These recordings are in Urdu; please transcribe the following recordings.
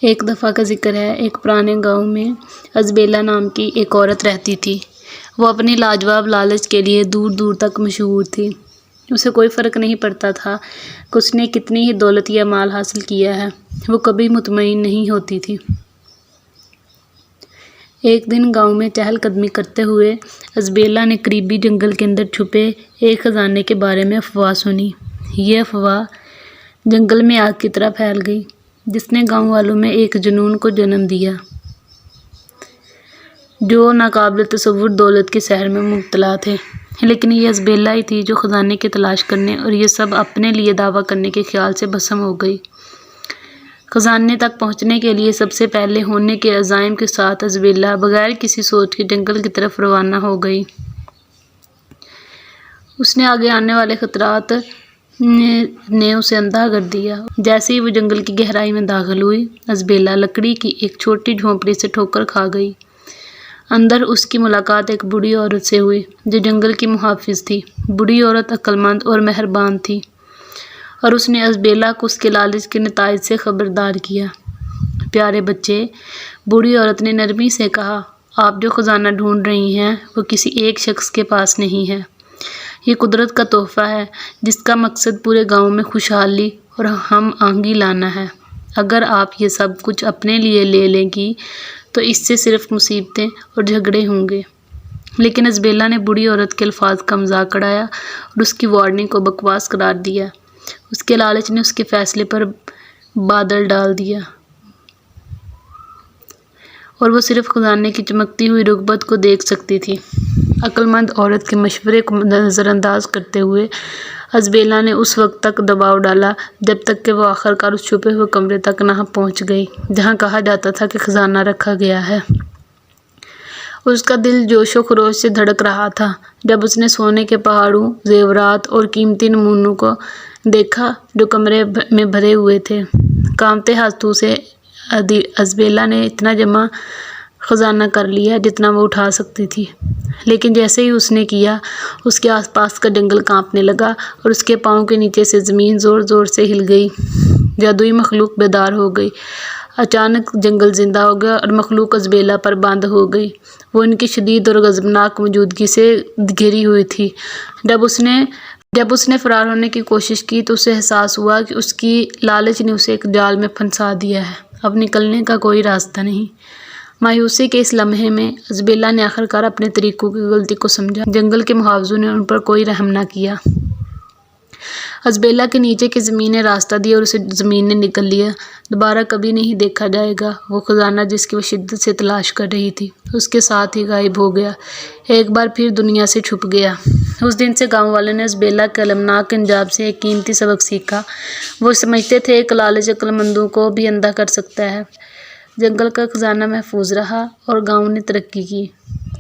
ایک دفعہ کا ذکر ہے، ایک پرانے گاؤں میں ازبیلا نام کی ایک عورت رہتی تھی۔ وہ اپنی لاجواب لالچ کے لیے دور دور تک مشہور تھی۔ اسے کوئی فرق نہیں پڑتا تھا کہ اس نے کتنی ہی دولت یا مال حاصل کیا ہے، وہ کبھی مطمئن نہیں ہوتی تھی۔ ایک دن گاؤں میں چہل قدمی کرتے ہوئے ازبیلا نے قریبی جنگل کے اندر چھپے ایک خزانے کے بارے میں افواہ سنی۔ یہ افواہ جنگل میں آگ کی طرح پھیل گئی، جس نے گاؤں والوں میں ایک جنون کو جنم دیا، جو ناقابل تصور دولت کے سحر میں مبتلا تھے۔ لیکن یہ ازبیلا ہی تھی جو خزانے کی تلاش کرنے اور یہ سب اپنے لیے دعویٰ کرنے کے خیال سے بھسم ہو گئی۔ خزانے تک پہنچنے کے لیے سب سے پہلے ہونے کے عزائم کے ساتھ ازبیلا بغیر کسی سوچ کے جنگل کی طرف روانہ ہو گئی۔ اس نے آگے آنے والے خطرات نے اسے اندھا کر دیا۔ جیسے ہی وہ جنگل کی گہرائی میں داخل ہوئی، ازبیلا لکڑی کی ایک چھوٹی جھونپڑی سے ٹھوکر کھا گئی۔ اندر اس کی ملاقات ایک بوڑھی عورت سے ہوئی جو جنگل کی محافظ تھی۔ بوڑھی عورت عقل مند اور مہربان تھی اور اس نے ازبیلا کو اس کے لالچ کے نتائج سے خبردار کیا۔ پیارے بچے، بوڑھی عورت نے نرمی سے کہا، آپ جو خزانہ ڈھونڈ رہی ہیں وہ کسی ایک شخص کے پاس نہیں ہے۔ یہ قدرت کا تحفہ ہے جس کا مقصد پورے گاؤں میں خوشحالی اور ہم آہنگی لانا ہے۔ اگر آپ یہ سب کچھ اپنے لیے لے لیں گی تو اس سے صرف مصیبتیں اور جھگڑے ہوں گے۔ لیکن ازبیلا نے بوڑھی عورت کے الفاظ کا مذاق اڑایا اور اس کی وارننگ کو بکواس قرار دیا۔ اس کے لالچ نے اس کے فیصلے پر بادل ڈال دیا اور وہ صرف خزانے کی چمکتی ہوئی رغبت کو دیکھ سکتی تھی۔ عقل مند عورت کے مشورے کو نظر انداز کرتے ہوئے ازبیلا نے اس وقت تک دباؤ ڈالا جب تک کہ وہ آخر کار اس چھپے ہوئے کمرے تک نہ پہنچ گئی جہاں کہا جاتا تھا کہ خزانہ رکھا گیا ہے۔ اس کا دل جوش و خروش سے دھڑک رہا تھا جب اس نے سونے کے پہاڑوں، زیورات اور قیمتی نمونوں کو دیکھا جو کمرے میں بھرے ہوئے تھے۔ کانپتے ہاتھوں سے ازبیلا نے اتنا جمع خزانہ کر لیا جتنا وہ اٹھا سکتی تھی۔ لیکن جیسے ہی اس نے کیا، اس کے آس پاس کا جنگل کانپنے لگا اور اس کے پاؤں کے نیچے سے زمین زور زور سے ہل گئی۔ جادوئی مخلوق بیدار ہو گئی۔ اچانک جنگل زندہ ہو گیا اور مخلوق ازبیلا پر بند ہو گئی۔ وہ ان کی شدید اور غضبناک موجودگی سے گھری ہوئی تھی۔ جب اس نے فرار ہونے کی کوشش کی تو اسے احساس ہوا کہ اس کی لالچ نے اسے ایک جال میں پھنسا دیا ہے۔ اب نکلنے کا کوئی راستہ نہیں۔ مایوسی کے اس لمحے میں ازبیلا نے آخر کار اپنے طریقوں کی غلطی کو سمجھا۔ جنگل کے محافظوں نے ان پر کوئی رحم نہ کیا۔ ازبیلا کے نیچے کی زمین نے راستہ دیا اور اسے زمین نے نگل لیا۔ دوبارہ کبھی نہیں دیکھا جائے گا۔ وہ خزانہ جس کی وہ شدت سے تلاش کر رہی تھی اس کے ساتھ ہی غائب ہو گیا، ایک بار پھر دنیا سے چھپ گیا۔ اس دن سے گاؤں والوں نے ازبیلا کے المناک انجام سے ایک قیمتی سبق سیکھا۔ وہ سمجھتے تھے کہ لالچ عقل مندوں کو بھی اندھا کر سکتا ہے۔ جنگل کا خزانہ محفوظ رہا اور گاؤں نے ترقی کی،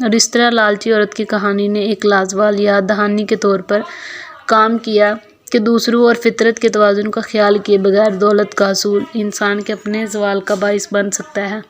اور اس طرح لالچی عورت کی کہانی نے ایک لازوال یاد دہانی کے طور پر کام کیا کہ دوسروں اور فطرت کے توازن کا خیال کیے بغیر دولت کا حصول انسان کے اپنے زوال کا باعث بن سکتا ہے۔